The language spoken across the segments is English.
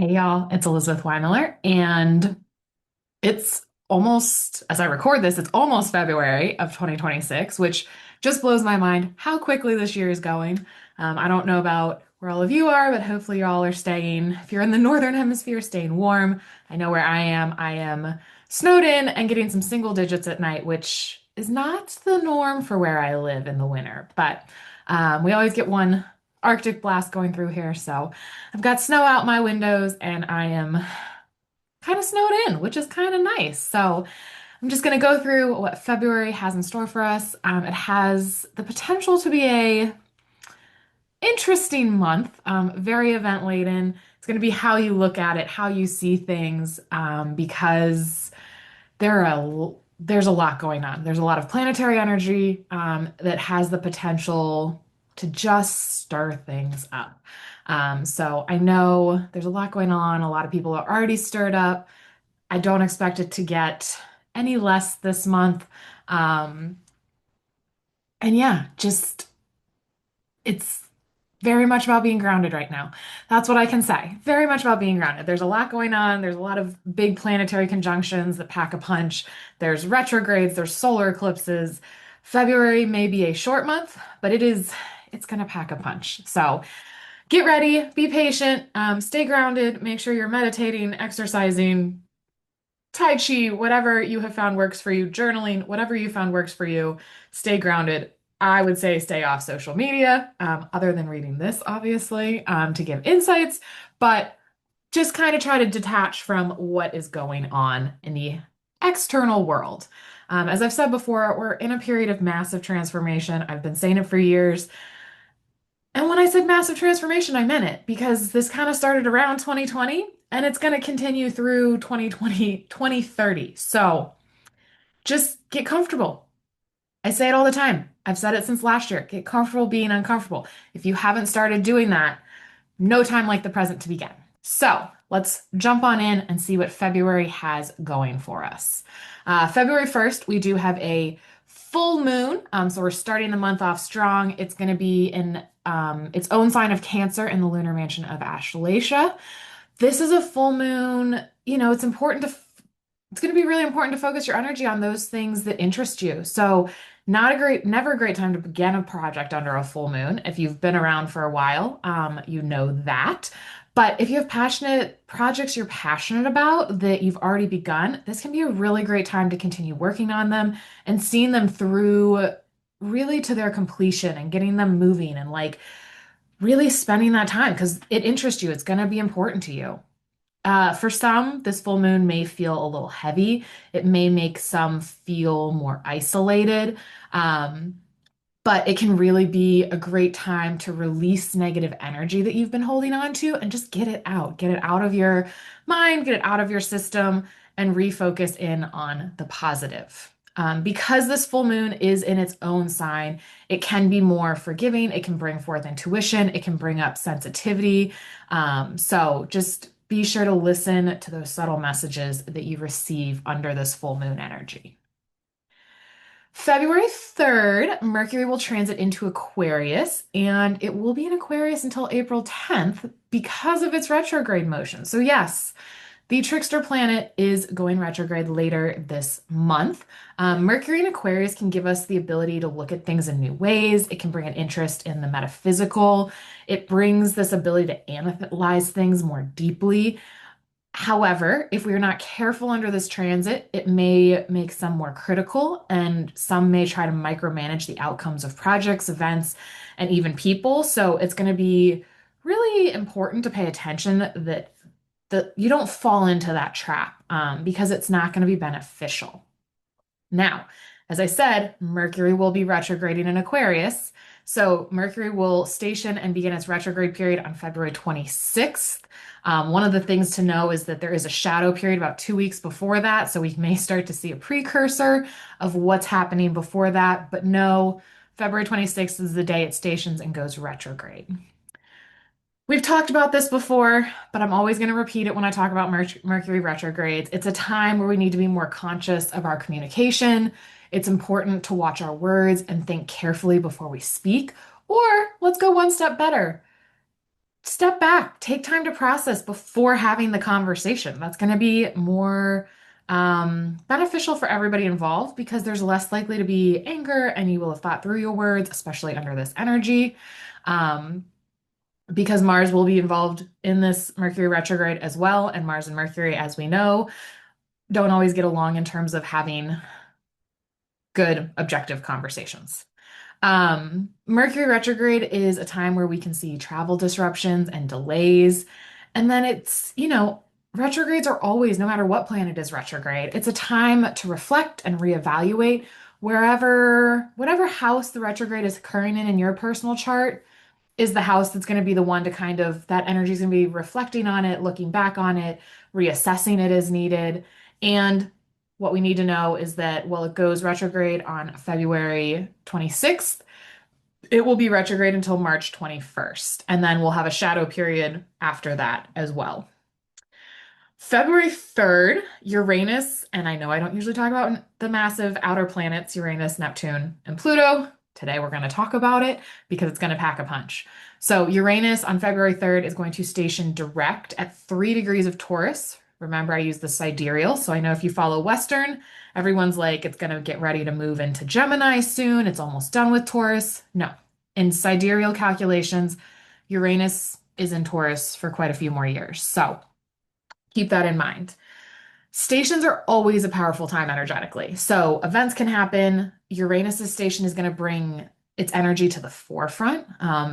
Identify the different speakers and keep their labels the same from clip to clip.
Speaker 1: Hey y'all, it's Elizabeth Weimiller, and it's almost, as I record this, it's almost February of 2026, which just blows my mind how quickly this year is going. I don't know about where all of you are, but hopefully you all are staying, if you're in the Northern Hemisphere, staying warm. I know where I am. I am snowed in and getting some single digits at night, which is not the norm for where I live in the winter, but we always get one Arctic blast going through here, so I've got snow out my windows and I am kind of snowed in, which is kind of nice. So I'm just going to go through what February has in store for us. It has the potential to be a interesting month, very event laden. It's going to be how you look at it, how you see things, because there's a lot going on. There's a lot of planetary energy that has the potential to just stir things up. So I know there's a lot going on. A lot of people are already stirred up. I don't expect it to get any less this month. Um, and yeah, just it's very much about being grounded right now. That's what I can say. Very much about being grounded. There's a lot going on. There's a lot of big planetary conjunctions that pack a punch. There's retrogrades, there's solar eclipses. February may be a short month, but it's going to pack a punch. So get ready, be patient, stay grounded, make sure you're meditating, exercising, Tai Chi, whatever you have found works for you, journaling, whatever you found works for you, stay grounded. I would say stay off social media, other than reading this, obviously, to give insights, but just kind of try to detach from what is going on in the external world. As I've said before, we're in a period of massive transformation. I've been saying it for years. And when I said massive transformation, I meant it because this kind of started around 2020 and it's going to continue through 2020, 2030. So just get comfortable. I say it all the time. I've said it since last year. Get comfortable being uncomfortable. If you haven't started doing that, no time like the present to begin. So let's jump on in and see what February has going for us. February 1st, we do have a full moon. So we're starting the month off strong. It's going to be in its own sign of Cancer in the lunar mansion of Ashleisha. This is a full moon. It's important to it's going to be really important to focus your energy on those things that interest you. So, never a great time to begin a project under a full moon. If you've been around for a while, you know that. But if you have passionate projects you're passionate about that you've already begun, this can be a really great time to continue working on them and seeing them through really to their completion and getting them moving and like really spending that time because it interests you. It's going to be important to you. For some, this full moon may feel a little heavy. It may make some feel more isolated. Um, but it can really be a great time to release negative energy that you've been holding on to and just get it out. Get it out of your mind, get it out of your system, and refocus in on the positive. Because this full moon is in its own sign, it can be more forgiving. It can bring forth intuition. It can bring up sensitivity. So just be sure to listen to those subtle messages that you receive under this full moon energy. February 3rd, Mercury will transit into Aquarius, and it will be in Aquarius until April 10th because of its retrograde motion. So, yes, the trickster planet is going retrograde later this month. Mercury in Aquarius can give us the ability to look at things in new ways. It can bring an interest in the metaphysical. It brings this ability to analyze things more deeply. However, if we are not careful under this transit, it may make some more critical, and some may try to micromanage the outcomes of projects, events, and even people. So it's going to be really important to pay attention that you don't fall into that trap because it's not going to be beneficial. Now, as I said, Mercury will be retrograding in Aquarius. So Mercury will station and begin its retrograde period on February 26th. One of the things to know is that there is a shadow period about 2 weeks before that. So we may start to see a precursor of what's happening before that. But no, February 26th is the day it stations and goes retrograde. We've talked about this before, but I'm always going to repeat it when I talk about Mercury retrogrades. It's a time where we need to be more conscious of our communication. It's important to watch our words and think carefully before we speak. Or let's go one step better. step back, take time to process before having the conversation. That's going to be more beneficial for everybody involved because there's less likely to be anger and you will have thought through your words, especially under this energy. Um, because Mars will be involved in this Mercury retrograde as well. And Mars and Mercury, as we know, don't always get along in terms of having good, objective conversations. Mercury retrograde is a time where we can see travel disruptions and delays. And then retrogrades are always, no matter what planet is retrograde, it's a time to reflect and reevaluate whatever house the retrograde is occurring in your personal chart is the house that's going to be the one to kind of, that energy is going to be reflecting on it, looking back on it, reassessing it as needed. And what we need to know is that, well, it goes retrograde on February 26th. It will be retrograde until March 21st. And then we'll have a shadow period after that as well. February 3rd, Uranus, and I know I don't usually talk about the massive outer planets, Uranus, Neptune, and Pluto. Today we're going to talk about it because it's going to pack a punch. So, Uranus on February 3rd is going to station direct at 3 degrees of Taurus. Remember, I use the sidereal, so I know if you follow Western, everyone's like, it's going to get ready to move into Gemini soon. It's almost done with Taurus. No. In sidereal calculations, Uranus is in Taurus for quite a few more years. So, keep that in mind. Stations are always a powerful time energetically. So events can happen. Uranus's station is going to bring its energy to the forefront.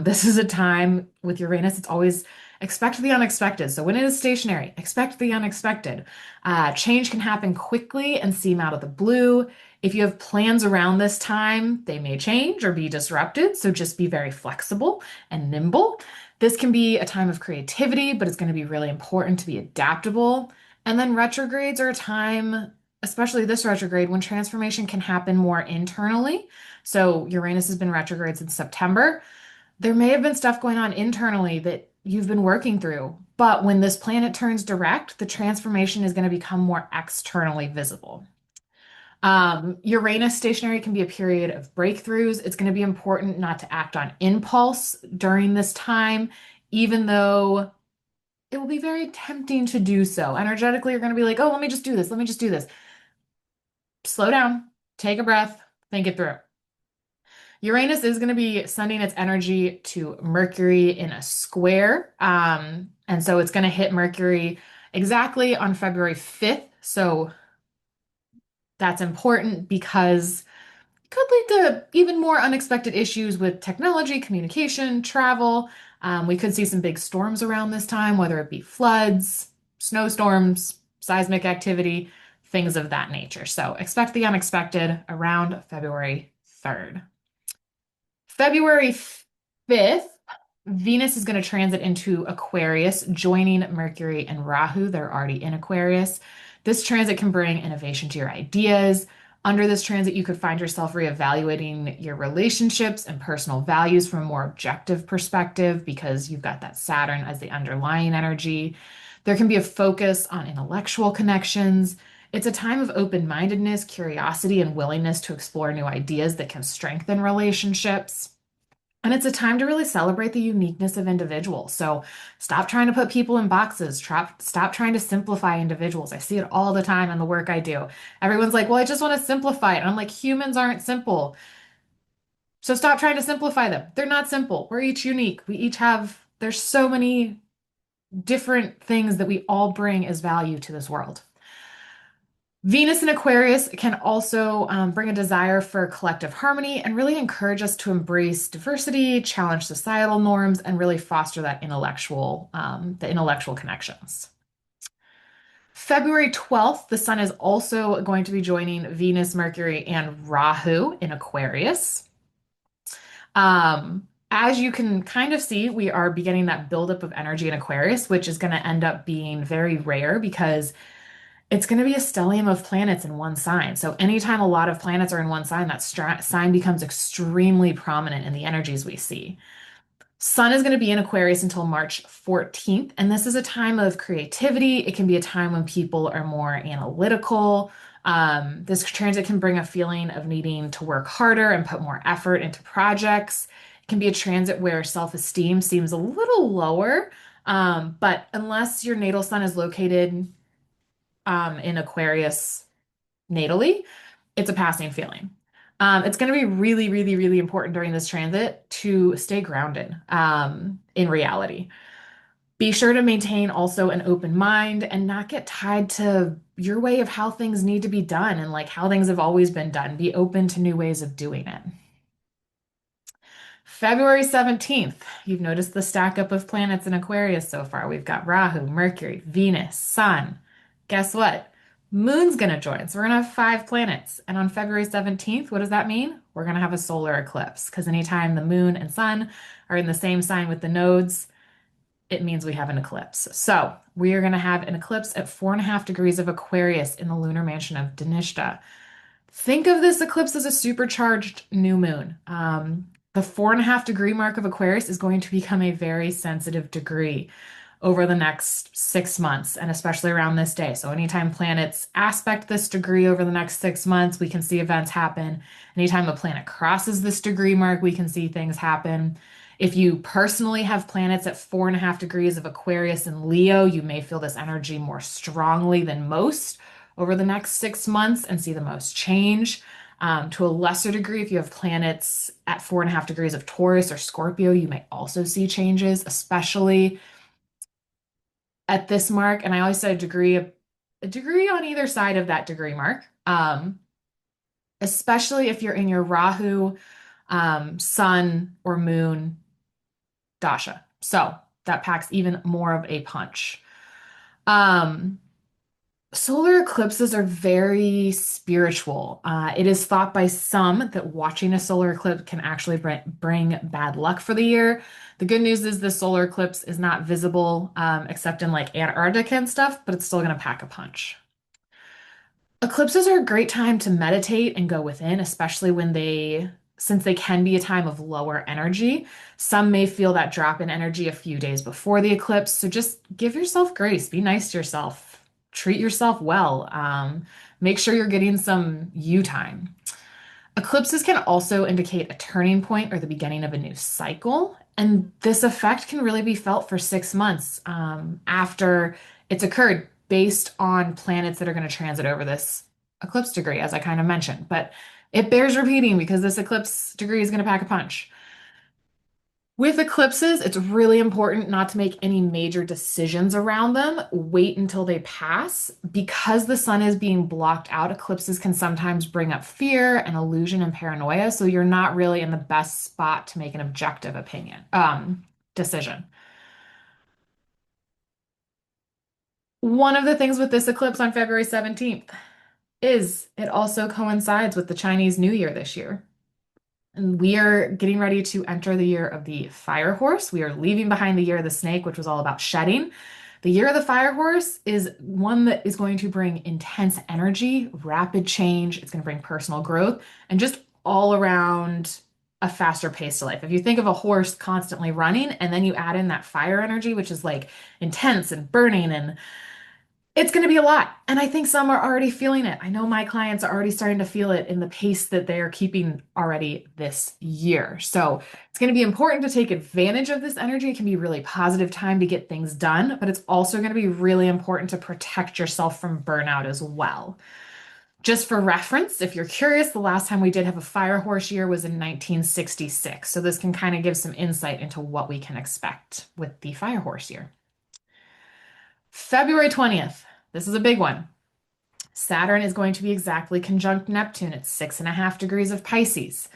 Speaker 1: This is a time with Uranus, it's always expect the unexpected. So when it is stationary, expect the unexpected. Change can happen quickly and seem out of the blue. If you have plans around this time, they may change or be disrupted. So just be very flexible and nimble. This can be a time of creativity, but it's going to be really important to be adaptable. And then retrogrades are a time, especially this retrograde, when transformation can happen more internally. So Uranus has been retrograde since September. There may have been stuff going on internally that you've been working through, but when this planet turns direct, the transformation is going to become more externally visible. Uranus stationary can be a period of breakthroughs. It's going to be important not to act on impulse during this time, even though it will be very tempting to do so. Energetically, you're going to be like, oh, let me just do this. Let me just do this. Slow down, take a breath, think it through. Uranus is going to be sending its energy to Mercury in a square. And so it's going to hit Mercury exactly on February 5th. So that's important because it could lead to even more unexpected issues with technology, communication, travel. We could see some big storms around this time, whether it be floods, snowstorms, seismic activity, things of that nature. So expect the unexpected around February 3rd. February 5th, Venus is going to transit into Aquarius, joining Mercury and Rahu. They're already in Aquarius. This transit can bring innovation to your ideas. Under this transit, you could find yourself reevaluating your relationships and personal values from a more objective perspective because you've got that Saturn as the underlying energy. There can be a focus on intellectual connections. It's a time of open-mindedness, curiosity, and willingness to explore new ideas that can strengthen relationships. And it's a time to really celebrate the uniqueness of individuals. So stop trying to put people in boxes. Stop trying to simplify individuals. I see it all the time in the work I do. Everyone's like, well, I just want to simplify it. And I'm like, humans aren't simple. So stop trying to simplify them. They're not simple. We're each unique. There's so many different things that we all bring as value to this world. Venus in Aquarius can also bring a desire for collective harmony and really encourage us to embrace diversity, challenge societal norms, and really foster the intellectual connections. February 12th, the sun is also going to be joining Venus, Mercury, and Rahu in Aquarius. As you can kind of see, we are beginning that buildup of energy in Aquarius, which is going to end up being very rare because it's going to be a stellium of planets in one sign. So anytime a lot of planets are in one sign, that sign becomes extremely prominent in the energies we see. Sun is going to be in Aquarius until March 14th, and this is a time of creativity. It can be a time when people are more analytical. This transit can bring a feeling of needing to work harder and put more effort into projects. can be a transit where self-esteem seems a little lower. But unless your natal sun is located in Aquarius natally, it's a passing feeling. It's going to be really, really, really important during this transit to stay grounded in reality. Be sure to maintain also an open mind and not get tied to your way of how things need to be done and like how things have always been done. Be open to new ways of doing it. February 17th, you've noticed the stack up of planets in Aquarius so far. We've got Rahu, Mercury, Venus, Sun. Guess what? Moon's going to join. So we're going to have five planets. And on February 17th, what does that mean? We're going to have a solar eclipse because anytime the moon and sun are in the same sign with the nodes, it means we have an eclipse. So we are going to have an eclipse at 4.5 degrees of Aquarius in the lunar mansion of Dhanishta. Think of this eclipse as a supercharged new moon. The 4.5 degree mark of Aquarius is going to become a very sensitive degree over the next 6 months, and especially around this day. So, anytime planets aspect this degree over the next 6 months, we can see events happen. Anytime a planet crosses this degree mark, we can see things happen. If you personally have planets at 4.5 degrees of Aquarius and Leo, you may feel this energy more strongly than most over the next 6 months and see the most change. To a lesser degree, if you have planets at 4.5 degrees of Taurus or Scorpio, you may also see changes, especially at this mark. And I always said a degree on either side of that degree mark. Especially if you're in your Rahu, Sun, or Moon dasha. So that packs even more of a punch. Um, Solar eclipses are very spiritual. It is thought by some that watching a solar eclipse can actually bring bad luck for the year. The good news is the solar eclipse is not visible except in like Antarctica and stuff, but it's still going to pack a punch. Eclipses are a great time to meditate and go within, especially since they can be a time of lower energy. Some may feel that drop in energy a few days before the eclipse. So just give yourself grace, be nice to yourself, treat yourself well. Make sure you're getting some you time. Eclipses can also indicate a turning point or the beginning of a new cycle. And this effect can really be felt for 6 months after it's occurred based on planets that are going to transit over this eclipse degree, as I kind of mentioned. But it bears repeating because this eclipse degree is going to pack a punch. With eclipses, it's really important not to make any major decisions around them. Wait until they pass. Because the sun is being blocked out, eclipses can sometimes bring up fear and illusion and paranoia. So you're not really in the best spot to make an objective decision. One of the things with this eclipse on February 17th is it also coincides with the Chinese New Year this year. And we are getting ready to enter the year of the fire horse. We are leaving behind the year of the snake, which was all about shedding. The year of the fire horse is one that is going to bring intense energy, rapid change. It's going to bring personal growth and just all around a faster pace to life. If you think of a horse constantly running and then you add in that fire energy, which is like intense and burning, and it's going to be a lot. And I think some are already feeling it. I know my clients are already starting to feel it in the pace that they are keeping already this year. So it's going to be important to take advantage of this energy. It can be a really positive time to get things done, but it's also going to be really important to protect yourself from burnout as well. Just for reference, if you're curious, the last time we did have a fire horse year was in 1966. So this can kind of give some insight into what we can expect with the fire horse year. February 20th. This is a big one. Saturn is going to be exactly conjunct Neptune at 6.5 degrees of Pisces.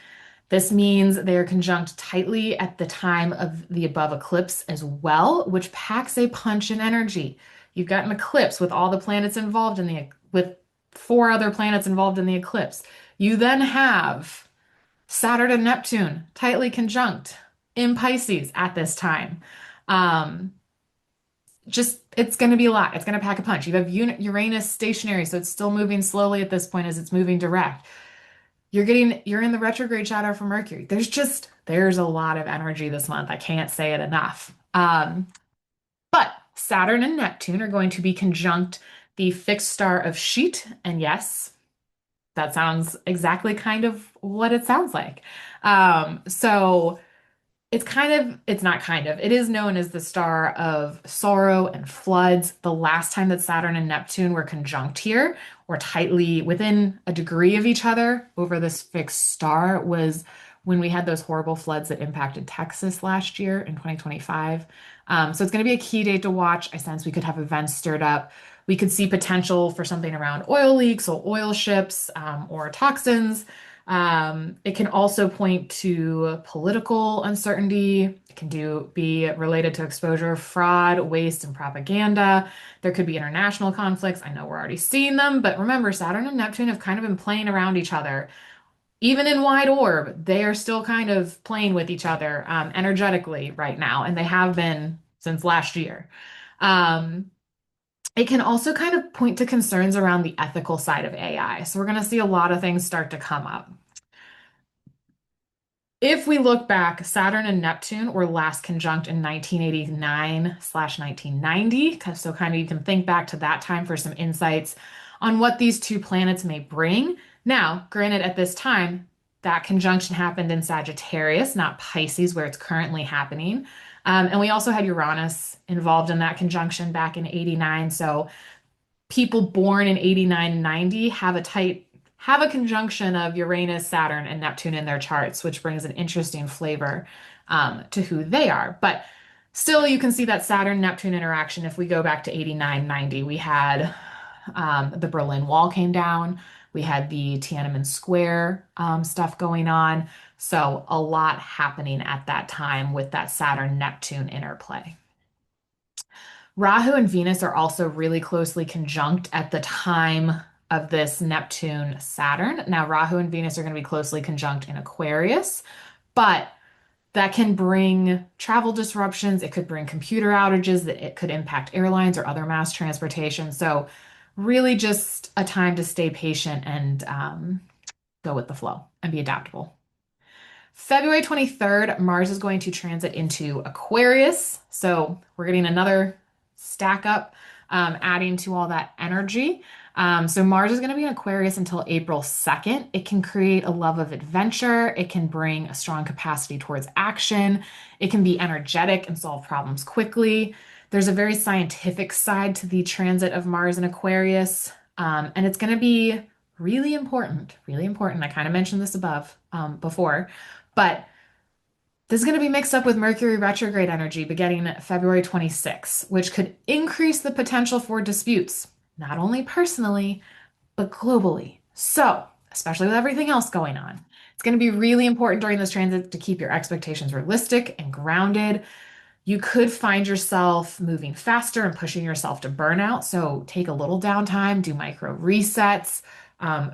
Speaker 1: This means they are conjunct tightly at the time of the above eclipse as well, which packs a punch in energy. You've got an eclipse with all the planets involved with 4 other planets involved in the eclipse. You then have Saturn and Neptune tightly conjunct in Pisces at this time. It's going to be a lot. It's going to pack a punch. You have Uranus stationary, so it's still moving slowly at this point as it's moving direct. You're in the retrograde shadow for Mercury. There's a lot of energy this month. I can't say it enough. But Saturn and Neptune are going to be conjunct the fixed star of Sheet, and yes, that sounds exactly kind of what it sounds like. So it's not kind of, it is known as the star of sorrow and floods. The last time that Saturn and Neptune were conjunct here, or tightly within a degree of each other over this fixed star, was when we had those horrible floods that impacted Texas last year in 2025. So it's going to be a key date to watch. I sense we could have events stirred up. We could see potential for something around oil leaks or oil ships or toxins. It can also point to political uncertainty. It can be related to exposure, fraud, waste, and propaganda. There could be international conflicts. I know we're already seeing them, but remember, Saturn and Neptune have kind of been playing around each other. Even in wide orb, they are still kind of playing with each other energetically right now, and they have been since last year. Um, it can also kind of point to concerns around the ethical side of AI. So we're going to see a lot of things start to come up. If we look back, Saturn and Neptune were last conjunct in 1989/1990. So kind of you can think back to that time for some insights on what these two planets may bring. Now, granted, at this time, that conjunction happened in Sagittarius, not Pisces, where it's currently happening. And we also had Uranus involved in that conjunction back in 89. So people born in 89 and 90 have a conjunction of Uranus, Saturn, and Neptune in their charts, which brings an interesting flavor to who they are. But still, you can see that Saturn-Neptune interaction. If we go back to 89, 90, we had the Berlin Wall came down. We had the Tiananmen Square stuff going on. So a lot happening at that time with that Saturn-Neptune interplay. Rahu and Venus are also really closely conjunct at the time of this Neptune Saturn. Now, Rahu and Venus are going to be closely conjunct in Aquarius, but that can bring travel disruptions. It could bring computer outages, that it could impact airlines or other mass transportation. So, really, just a time to stay patient and go with the flow and be adaptable. February 23rd, Mars is going to transit into Aquarius. So we're getting another stack up, adding to all that energy. So Mars is going to be in Aquarius until April 2nd. It can create a love of adventure. It can bring a strong capacity towards action. It can be energetic and solve problems quickly. There's a very scientific side to the transit of Mars in Aquarius. And it's going to be really important, really important. I kind of mentioned this before, but this is going to be mixed up with Mercury retrograde energy beginning February 26th, which could increase the potential for disputes, not only personally, but globally. So, especially with everything else going on, it's going to be really important during this transit to keep your expectations realistic and grounded. You could find yourself moving faster and pushing yourself to burnout. So, take a little downtime, do micro resets,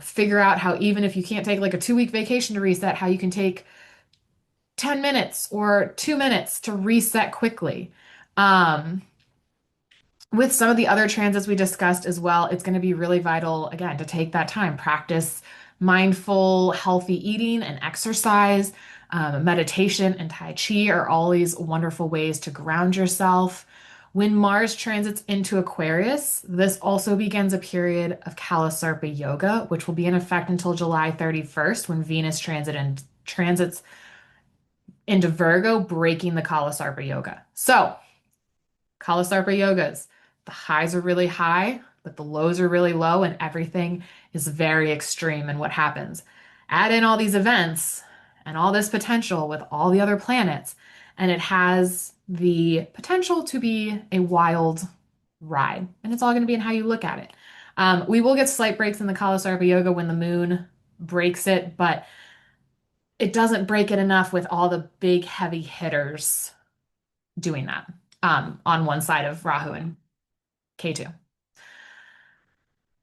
Speaker 1: figure out how, even if you can't take like a 2 week vacation to reset, how you can take 10 minutes or 2 minutes to reset quickly. Um, with some of the other transits we discussed as well, it's going to be really vital, again, to take that time, practice mindful, healthy eating and exercise. Meditation and Tai Chi are all these wonderful ways to ground yourself. When Mars transits into Aquarius, this also begins a period of Kalasarpa yoga, which will be in effect until July 31st when Venus transits into Virgo, breaking the Kalasarpa yoga. So, Kalasarpa yogas, the highs are really high, but the lows are really low, and everything is very extreme in what happens. Add in all these events and all this potential with all the other planets, and it has the potential to be a wild ride. And it's all going to be in how you look at it. We will get slight breaks in the Kalasarpa yoga when the moon breaks it, but it doesn't break it enough with all the big heavy hitters doing that on one side of Rahu and K2.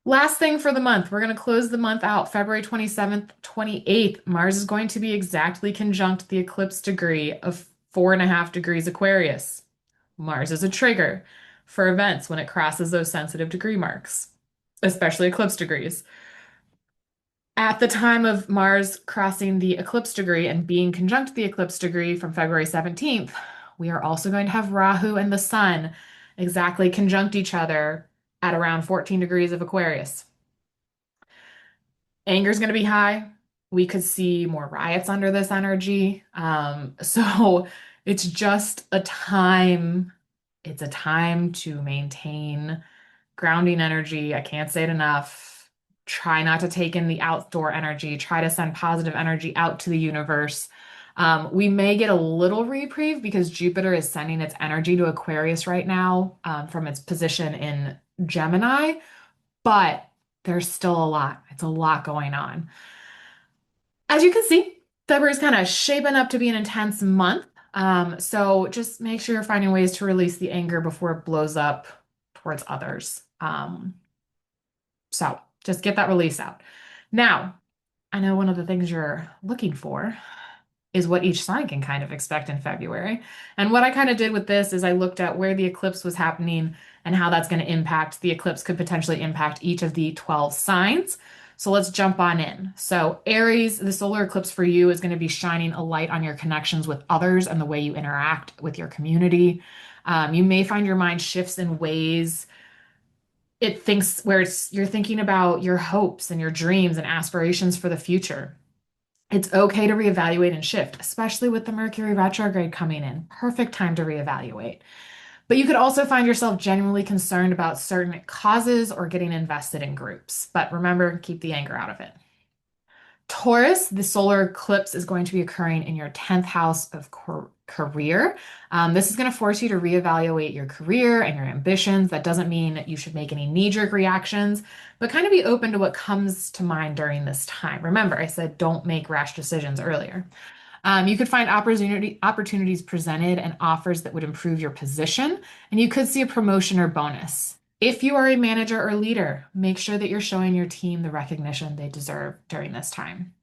Speaker 1: Last thing for the month, we're going to close the month out February 27th, 28th. Mars is going to be exactly conjunct the eclipse degree of 4.5 degrees Aquarius. Mars is a trigger for events when it crosses those sensitive degree marks, especially eclipse degrees. At the time of Mars crossing the eclipse degree and being conjunct the eclipse degree from February 17th, we are also going to have Rahu and the Sun exactly conjunct each other at around 14 degrees of Aquarius. Anger is going to be high. We could see more riots under this energy. So it's just a time, it's a time to maintain grounding energy. I can't say it enough. Try not to take in the outdoor energy. Try to send positive energy out to the universe. We may get a little reprieve because Jupiter is sending its energy to Aquarius right now, from its position in Gemini, but there's still a lot. It's a lot going on. As you can see, February is kind of shaping up to be an intense month. So just make sure you're finding ways to release the anger before it blows up towards others. So just get that release out. Now, I know one of the things you're looking for is what each sign can kind of expect in February. And what I kind of did with this is I looked at where the eclipse was happening and how that's going to impact. The eclipse could potentially impact each of the 12 signs. So let's jump on in. So, Aries, the solar eclipse for you is going to be shining a light on your connections with others and the way you interact with your community. You may find your mind shifts in ways it thinks where you're thinking about your hopes and your dreams and aspirations for the future. It's okay to reevaluate and shift, especially with the Mercury retrograde coming in. Perfect time to reevaluate. But you could also find yourself genuinely concerned about certain causes or getting invested in groups. But remember, keep the anger out of it. Taurus, the solar eclipse is going to be occurring in your 10th house of career. This is going to force you to reevaluate your career and your ambitions. That doesn't mean that you should make any knee-jerk reactions, but kind of be open to what comes to mind during this time. Remember, I said don't make rash decisions earlier. You could find opportunities presented and offers that would improve your position, and you could see a promotion or bonus. If you are a manager or leader, make sure that you're showing your team the recognition they deserve during this time.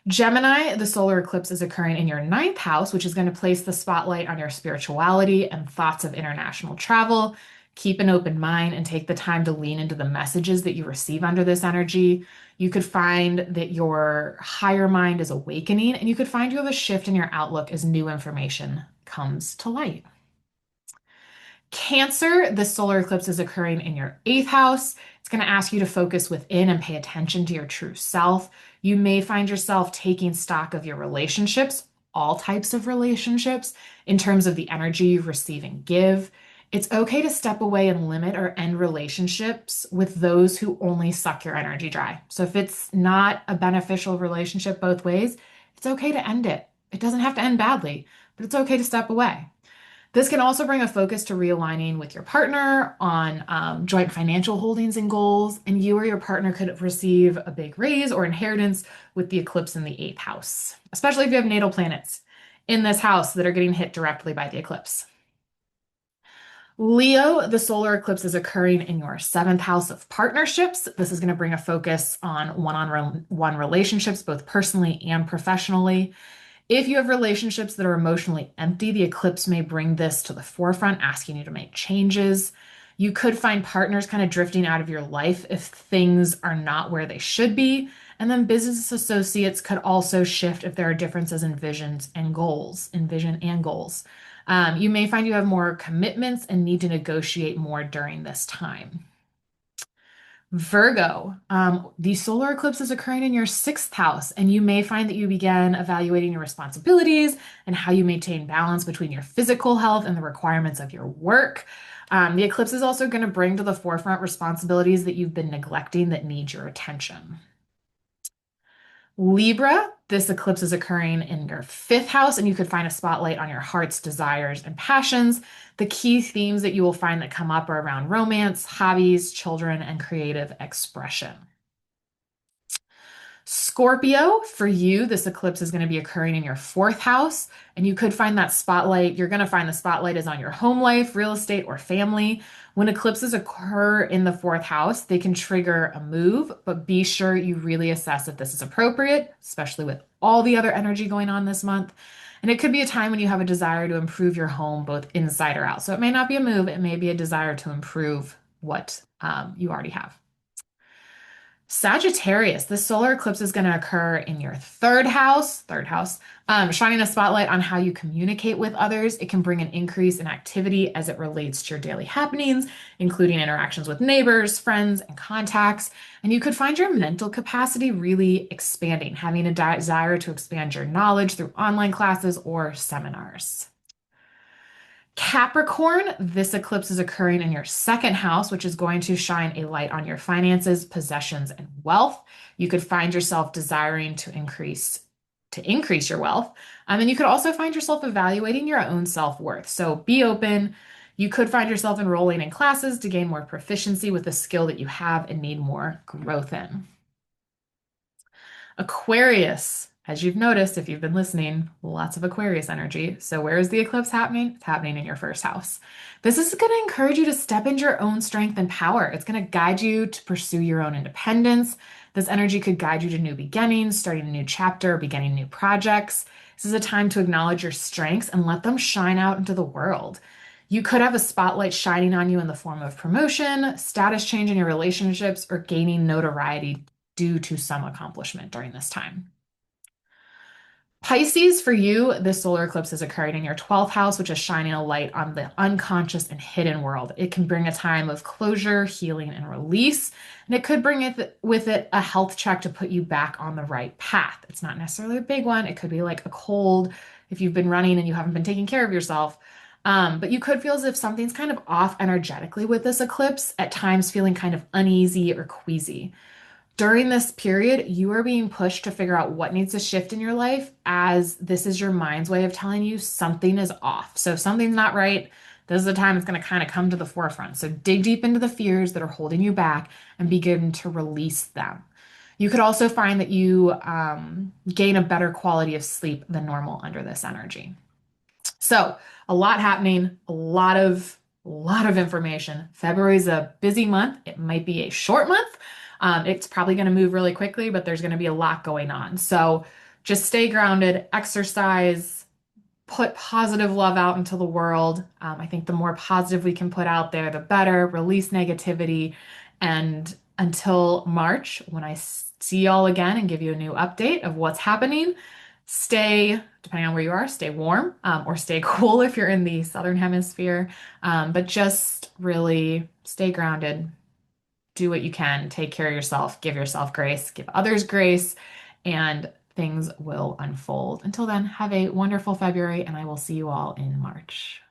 Speaker 1: Gemini, the solar eclipse is occurring in your ninth house, which is going to place the spotlight on your spirituality and thoughts of international travel. Keep an open mind and take the time to lean into the messages that you receive under this energy. You could find that your higher mind is awakening, and you could find you have a shift in your outlook as new information comes to light. Cancer, the solar eclipse is occurring in your eighth house. It's going to ask you to focus within and pay attention to your true self. You may find yourself taking stock of your relationships, all types of relationships, in terms of the energy you receive and give. It's okay to step away and limit or end relationships with those who only suck your energy dry. So if it's not a beneficial relationship both ways, it's okay to end it. It doesn't have to end badly, but it's okay to step away. This can also bring a focus to realigning with your partner on joint financial holdings and goals, and you or your partner could receive a big raise or inheritance with the eclipse in the eighth house, especially if you have natal planets in this house that are getting hit directly by the eclipse. Leo, the solar eclipse is occurring in your seventh house of partnerships. This is going to bring a focus on one-on-one relationships, both personally and professionally. If you have relationships that are emotionally empty, the eclipse may bring this to the forefront, asking you to make changes. You could find partners kind of drifting out of your life if things are not where they should be. And then business associates could also shift if there are differences in visions and goals, in vision and goals. You may find you have more commitments and need to negotiate more during this time. Virgo, the solar eclipse is occurring in your sixth house, and you may find that you begin evaluating your responsibilities and how you maintain balance between your physical health and the requirements of your work. The eclipse is also going to bring to the forefront responsibilities that you've been neglecting that need your attention. Libra, this eclipse is occurring in your fifth house, and you could find a spotlight on your heart's desires and passions. The key themes that you will find that come up are around romance, hobbies, children, and creative expression. Scorpio, for you, this eclipse is going to be occurring in your fourth house, and you could find that spotlight. You're going to find the spotlight is on your home life, real estate, or family. When eclipses occur in the fourth house, they can trigger a move, but be sure you really assess if this is appropriate, especially with all the other energy going on this month. And it could be a time when you have a desire to improve your home, both inside or out. So it may not be a move, it may be a desire to improve what you already have. Sagittarius, this solar eclipse is going to occur in your third house, shining a spotlight on how you communicate with others. It can bring an increase in activity as it relates to your daily happenings, including interactions with neighbors, friends, and contacts. And you could find your mental capacity really expanding, having a desire to expand your knowledge through online classes or seminars. Capricorn, this eclipse is occurring in your second house, which is going to shine a light on your finances, possessions, and wealth. You could find yourself desiring to increase your wealth. And you could also find yourself evaluating your own self-worth. So be open. You could find yourself enrolling in classes to gain more proficiency with a skill that you have and need more growth in. Aquarius, as you've noticed, if you've been listening, lots of Aquarius energy. So, where is the eclipse happening? It's happening in your first house. This is going to encourage you to step into your own strength and power. It's going to guide you to pursue your own independence. This energy could guide you to new beginnings, starting a new chapter, beginning new projects. This is a time to acknowledge your strengths and let them shine out into the world. You could have a spotlight shining on you in the form of promotion, status change in your relationships, or gaining notoriety due to some accomplishment during this time. Pisces, for you, this solar eclipse is occurring in your 12th house, which is shining a light on the unconscious and hidden world. It can bring a time of closure, healing, and release. And it could bring with it a health check to put you back on the right path. It's not necessarily a big one. It could be like a cold if you've been running and you haven't been taking care of yourself. But you could feel as if something's kind of off energetically with this eclipse, at times feeling kind of uneasy or queasy. During this period, you are being pushed to figure out what needs to shift in your life, as this is your mind's way of telling you something is off. So if something's not right, this is the time it's going to kind of come to the forefront. So dig deep into the fears that are holding you back and begin to release them. You could also find that you gain a better quality of sleep than normal under this energy. So a lot happening, a lot of information. February is a busy month. It might be a short month. It's probably going to move really quickly, but there's going to be a lot going on. So just stay grounded, exercise, put positive love out into the world. I think the more positive we can put out there, the better. Release negativity. And until March, when I see y'all again and give you a new update of what's happening, stay, depending on where you are, stay warm, or stay cool if you're in the southern hemisphere. But just really stay grounded, do what you can, take care of yourself, give yourself grace, give others grace, and things will unfold. Until then, have a wonderful February, and I will see you all in March.